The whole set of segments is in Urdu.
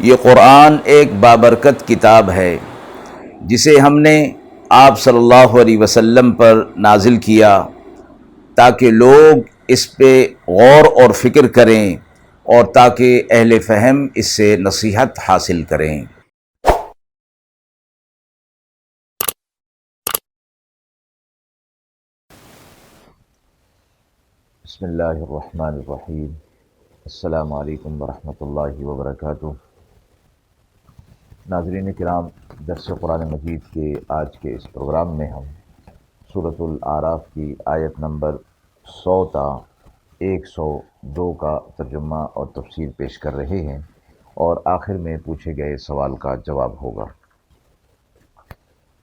یہ قرآن ایک بابرکت کتاب ہے جسے ہم نے آپ صلی اللہ علیہ وسلم پر نازل کیا تاکہ لوگ اس پہ غور اور فکر کریں اور تاکہ اہل فہم اس سے نصیحت حاصل کریں۔ بسم اللہ الرحمن الرحیم۔ السلام علیکم ورحمۃ اللہ وبرکاتہ۔ ناظرین کرام، درس قرآن مجید کے آج کے اس پروگرام میں ہم سورۃ الاعراف کی آیت نمبر 100 تا 102 کا ترجمہ اور تفسیر پیش کر رہے ہیں، اور آخر میں پوچھے گئے سوال کا جواب ہوگا۔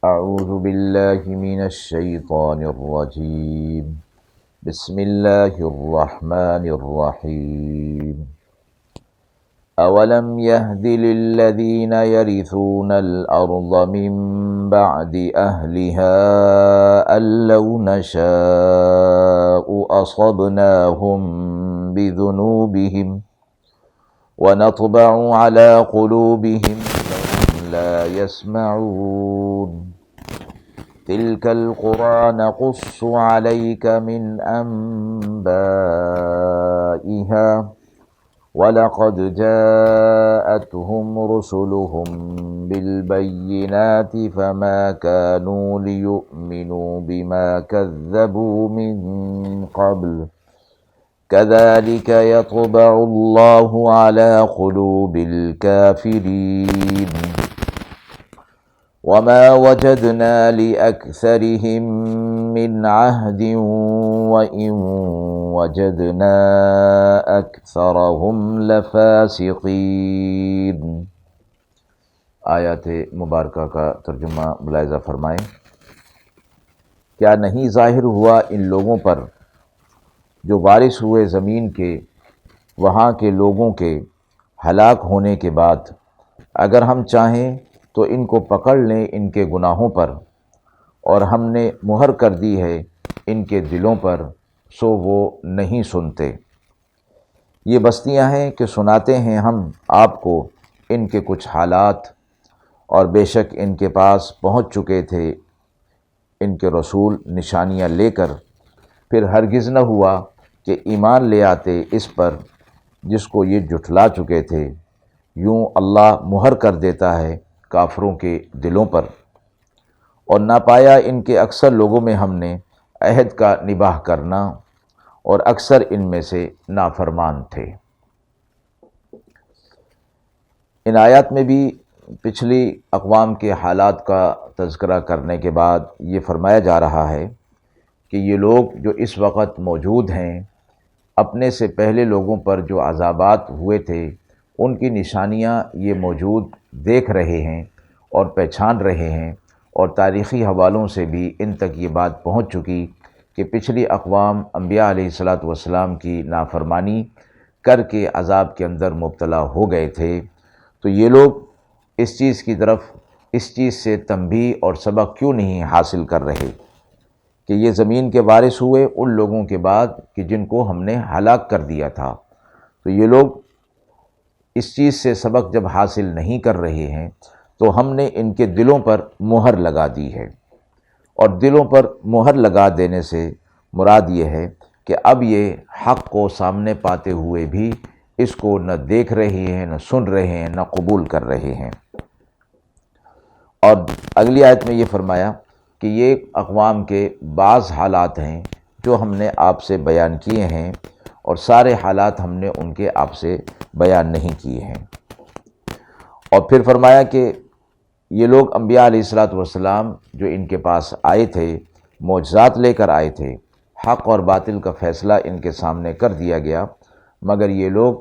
اعوذ باللہ من الشیطان الرجیم، بسم اللہ الرحمن الرحیم۔ اولم يهد للذين يرثون الارض من بعد اهلها ان لو نشاء اصبناهم بذنوبهم ونطبع على قلوبهم فهم لا يسمعون تلك القرى نقص عليك من انبائها وَلَقَدْ جَاءَتْهُمْ رُسُلُهُم بِالْبَيِّنَاتِ فَمَا كَانُوا لِيُؤْمِنُوا بِمَا كَذَّبُوا مِن قَبْلُ كَذَلِكَ يَطْبَعُ اللَّهُ عَلَى قُلُوبِ الْكَافِرِينَ وَمَا وَجَدْنَا لِأَكْثَرِهِم مِّنْ عَهْدٍ وَإِن وَجَدْنَا أَكْثَرَهُمْ لَفَاسِقِينَ۔ آیات مبارکہ کا ترجمہ ملاحظہ فرمائیں۔ کیا نہیں ظاہر ہوا ان لوگوں پر جو وارث ہوئے زمین کے، وہاں کے لوگوں کے ہلاک ہونے کے بعد، اگر ہم چاہیں تو ان کو پکڑ لیں ان کے گناہوں پر، اور ہم نے مہر کر دی ہے ان کے دلوں پر، سو وہ نہیں سنتے۔ یہ بستیاں ہیں کہ سناتے ہیں ہم آپ کو ان کے کچھ حالات، اور بے شک ان کے پاس پہنچ چکے تھے ان کے رسول نشانیاں لے کر، پھر ہرگز نہ ہوا کہ ایمان لے آتے اس پر جس کو یہ جھٹلا چکے تھے۔ یوں اللہ مہر کر دیتا ہے کافروں کے دلوں پر، اور نہ پایا ان کے اکثر لوگوں میں ہم نے عہد کا نباہ کرنا، اور اکثر ان میں سے نافرمان تھے۔ ان آیات میں بھی پچھلی اقوام کے حالات کا تذکرہ کرنے کے بعد یہ فرمایا جا رہا ہے کہ یہ لوگ جو اس وقت موجود ہیں، اپنے سے پہلے لوگوں پر جو عذابات ہوئے تھے ان کی نشانیاں یہ موجود دیکھ رہے ہیں اور پہچان رہے ہیں، اور تاریخی حوالوں سے بھی ان تک یہ بات پہنچ چکی کہ پچھلی اقوام انبیاء علیہ السلام کی نافرمانی کر کے عذاب کے اندر مبتلا ہو گئے تھے۔ تو یہ لوگ اس چیز کی طرف، اس چیز سے تنبیہ اور سبق کیوں نہیں حاصل کر رہے کہ یہ زمین کے وارث ہوئے ان لوگوں کے بعد کہ جن کو ہم نے ہلاک کر دیا تھا۔ تو یہ لوگ اس چیز سے سبق جب حاصل نہیں کر رہے ہیں تو ہم نے ان کے دلوں پر مہر لگا دی ہے، اور دلوں پر مہر لگا دینے سے مراد یہ ہے کہ اب یہ حق کو سامنے پاتے ہوئے بھی اس کو نہ دیکھ رہے ہیں، نہ سن رہے ہیں، نہ قبول کر رہے ہیں۔ اور اگلی آیت میں یہ فرمایا کہ یہ اقوام کے بعض حالات ہیں جو ہم نے آپ سے بیان کیے ہیں، اور سارے حالات ہم نے ان کے آپ سے بیان نہیں کیے ہیں۔ اور پھر فرمایا کہ یہ لوگ انبیاء علیہ السلام جو ان کے پاس آئے تھے، معجزات لے کر آئے تھے، حق اور باطل کا فیصلہ ان کے سامنے کر دیا گیا، مگر یہ لوگ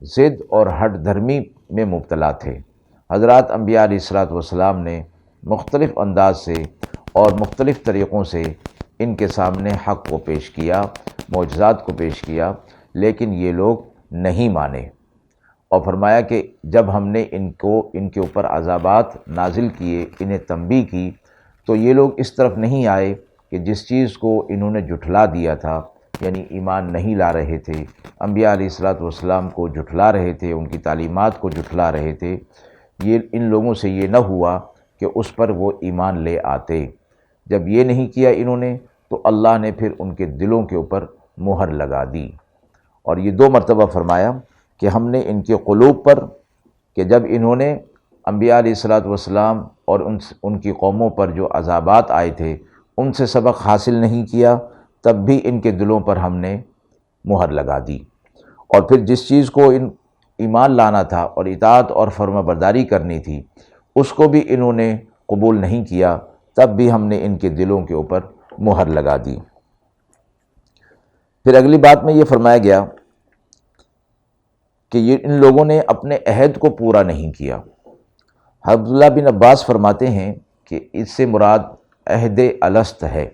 ضد اور ہٹ دھرمی میں مبتلا تھے۔ حضرات انبیاء علیہ السلام نے مختلف انداز سے اور مختلف طریقوں سے ان کے سامنے حق کو پیش کیا، معجزات کو پیش کیا، لیکن یہ لوگ نہیں مانے۔ اور فرمایا کہ جب ہم نے ان کے اوپر عذابات نازل کیے، انہیں تنبیہ کی، تو یہ لوگ اس طرف نہیں آئے کہ جس چیز کو انہوں نے جھٹلا دیا تھا یعنی ایمان نہیں لا رہے تھے، انبیاء علیہ الصلوۃ والسلام کو جھٹلا رہے تھے، ان کی تعلیمات کو جھٹلا رہے تھے، یہ ان لوگوں سے یہ نہ ہوا کہ اس پر وہ ایمان لے آتے۔ جب یہ نہیں کیا انہوں نے تو اللہ نے پھر ان کے دلوں کے اوپر مہر لگا دی، اور یہ 2 مرتبہ فرمایا کہ ہم نے ان کے قلوب پر، کہ جب انہوں نے انبیاء علیہ الصلوۃ والسلام اور ان کی قوموں پر جو عذابات آئے تھے ان سے سبق حاصل نہیں کیا، تب بھی ان کے دلوں پر ہم نے مہر لگا دی، اور پھر جس چیز کو ایمان لانا تھا اور اطاعت اور فرما برداری کرنی تھی اس کو بھی انہوں نے قبول نہیں کیا، تب بھی ہم نے ان کے دلوں کے اوپر مہر لگا دی۔ پھر اگلی بات میں یہ فرمایا گیا کہ ان لوگوں نے اپنے عہد کو پورا نہیں کیا۔ عبداللہ بن عباس فرماتے ہیں کہ اس سے مراد عہد الست ہے،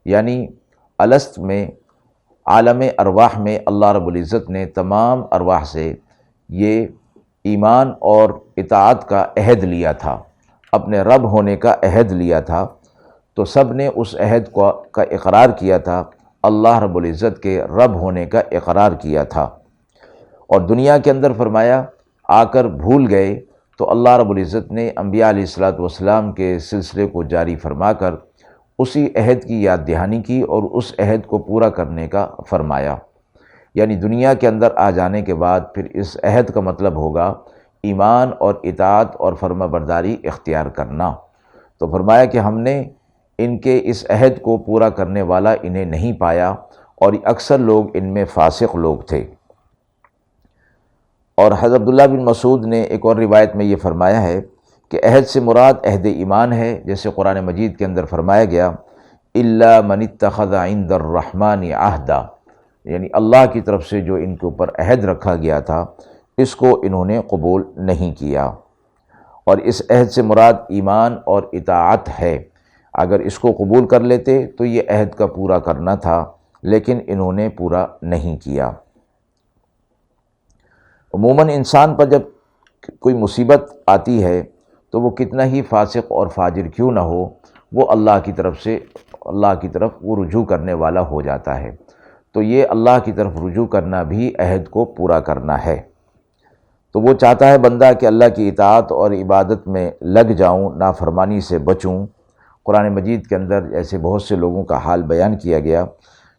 یعنی الست میں عالم ارواح میں اللہ رب العزت نے تمام ارواح سے یہ ایمان اور اطاعت کا عہد لیا تھا، اپنے رب ہونے کا عہد لیا تھا، تو سب نے اس عہد کا اقرار کیا تھا، اللہ رب العزت کے رب ہونے کا اقرار کیا تھا، اور دنیا کے اندر فرمایا آ کر بھول گئے تو اللہ رب العزت نے انبیاء علیہ الصلوۃ والسلام کے سلسلے کو جاری فرما کر اسی عہد کی یاد دہانی کی اور اس عہد کو پورا کرنے کا فرمایا۔ یعنی دنیا کے اندر آ جانے کے بعد پھر اس عہد کا مطلب ہوگا ایمان اور اطاعت اور فرما برداری اختیار کرنا۔ تو فرمایا کہ ہم نے ان کے اس عہد کو پورا کرنے والا انہیں نہیں پایا، اور اکثر لوگ ان میں فاسق لوگ تھے۔ اور حضرت عبداللہ بن مسعود نے ایک اور روایت میں یہ فرمایا ہے کہ عہد سے مراد عہد ایمان ہے، جیسے قرآن مجید کے اندر فرمایا گیا الا من اتخذ عند الرحمن عہدا، یعنی اللہ کی طرف سے جو ان کے اوپر عہد رکھا گیا تھا اس کو انہوں نے قبول نہیں کیا، اور اس عہد سے مراد ایمان اور اطاعت ہے۔ اگر اس کو قبول کر لیتے تو یہ عہد کا پورا کرنا تھا، لیکن انہوں نے پورا نہیں کیا۔ عموماً انسان پر جب کوئی مصیبت آتی ہے تو وہ کتنا ہی فاسق اور فاجر کیوں نہ ہو، وہ اللہ کی طرف وہ رجوع کرنے والا ہو جاتا ہے، تو یہ اللہ کی طرف رجوع کرنا بھی عہد کو پورا کرنا ہے۔ تو وہ چاہتا ہے بندہ کہ اللہ کی اطاعت اور عبادت میں لگ جاؤں، نافرمانی سے بچوں۔ قرآن مجید کے اندر ایسے بہت سے لوگوں کا حال بیان کیا گیا،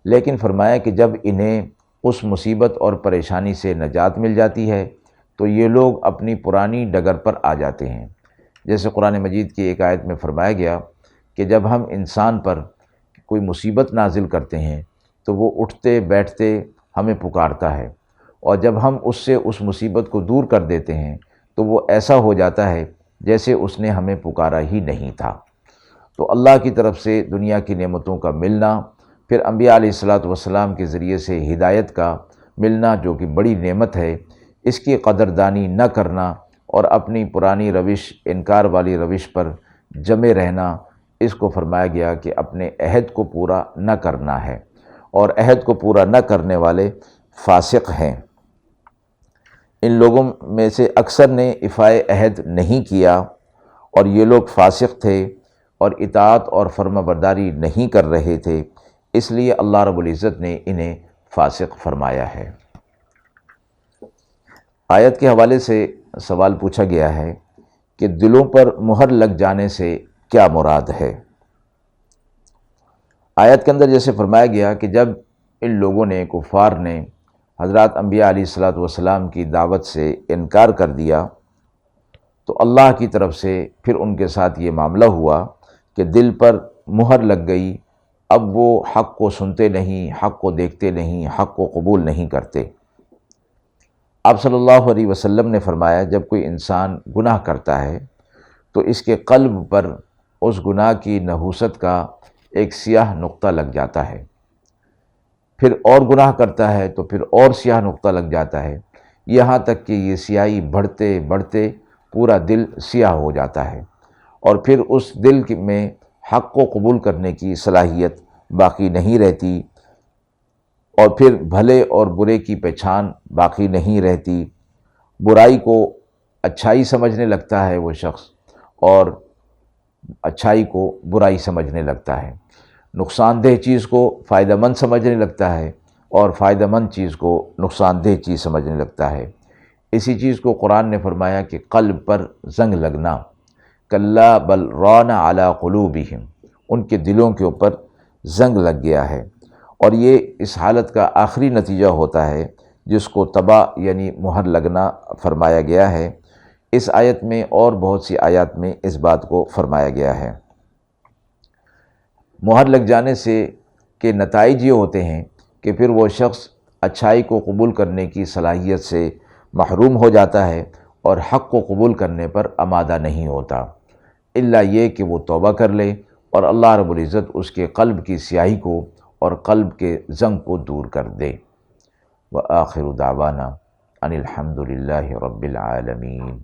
لیکن فرمایا کہ جب انہیں اس مصیبت اور پریشانی سے نجات مل جاتی ہے تو یہ لوگ اپنی پرانی ڈگر پر آ جاتے ہیں۔ جیسے قرآن مجید کی ایک آیت میں فرمایا گیا کہ جب ہم انسان پر کوئی مصیبت نازل کرتے ہیں تو وہ اٹھتے بیٹھتے ہمیں پکارتا ہے، اور جب ہم اس سے اس مصیبت کو دور کر دیتے ہیں تو وہ ایسا ہو جاتا ہے جیسے اس نے ہمیں پکارا ہی نہیں تھا۔ تو اللہ کی طرف سے دنیا کی نعمتوں کا ملنا، پھر انبیاء علیہ الصلوۃ والسلام کے ذریعے سے ہدایت کا ملنا جو کہ بڑی نعمت ہے، اس کی قدردانی نہ کرنا اور اپنی پرانی روش، انکار والی روش پر جمے رہنا، اس کو فرمایا گیا کہ اپنے عہد کو پورا نہ کرنا ہے، اور عہد کو پورا نہ کرنے والے فاسق ہیں۔ ان لوگوں میں سے اکثر نے ایفائے عہد نہیں کیا، اور یہ لوگ فاسق تھے اور اطاعت اور فرما برداری نہیں کر رہے تھے، اس لیے اللہ رب العزت نے انہیں فاسق فرمایا ہے۔ آیت کے حوالے سے سوال پوچھا گیا ہے کہ دلوں پر مہر لگ جانے سے کیا مراد ہے؟ آیت کے اندر جیسے فرمایا گیا کہ جب ان لوگوں نے، کفار نے، حضرات انبیاء علیہ الصلوۃ والسلام کی دعوت سے انکار کر دیا تو اللہ کی طرف سے پھر ان کے ساتھ یہ معاملہ ہوا کہ دل پر مہر لگ گئی، اب وہ حق کو سنتے نہیں، حق کو دیکھتے نہیں، حق کو قبول نہیں کرتے۔ آپ صلی اللہ علیہ وسلم نے فرمایا جب کوئی انسان گناہ کرتا ہے تو اس کے قلب پر اس گناہ کی نحوست کا ایک سیاہ نقطہ لگ جاتا ہے، پھر اور گناہ کرتا ہے تو پھر اور سیاہ نقطہ لگ جاتا ہے، یہاں تک کہ یہ سیاہی بڑھتے بڑھتے پورا دل سیاہ ہو جاتا ہے، اور پھر اس دل میں حق کو قبول کرنے کی صلاحیت باقی نہیں رہتی، اور پھر بھلے اور برے کی پہچان باقی نہیں رہتی، برائی کو اچھائی سمجھنے لگتا ہے وہ شخص، اور اچھائی کو برائی سمجھنے لگتا ہے، نقصان دہ چیز کو فائدہ مند سمجھنے لگتا ہے، اور فائدہ مند چیز کو نقصان دہ چیز سمجھنے لگتا ہے۔ اسی چیز کو قرآن نے فرمایا کہ قلب پر زنگ لگنا، کلا بل ران علی قلوبہم، ان کے دلوں کے اوپر زنگ لگ گیا ہے، اور یہ اس حالت کا آخری نتیجہ ہوتا ہے جس کو تباہ یعنی مہر لگنا فرمایا گیا ہے۔ اس آیت میں اور بہت سی آیات میں اس بات کو فرمایا گیا ہے۔ مہر لگ جانے سے کے نتائج یہ ہوتے ہیں کہ پھر وہ شخص اچھائی کو قبول کرنے کی صلاحیت سے محروم ہو جاتا ہے اور حق کو قبول کرنے پر آمادہ نہیں ہوتا، الا یہ کہ وہ توبہ کر لے اور اللہ رب العزت اس کے قلب کی سیاہی کو اور قلب کے زنگ کو دور کر دے۔ وآخر دعوانا ان الحمد للہ رب العالمین۔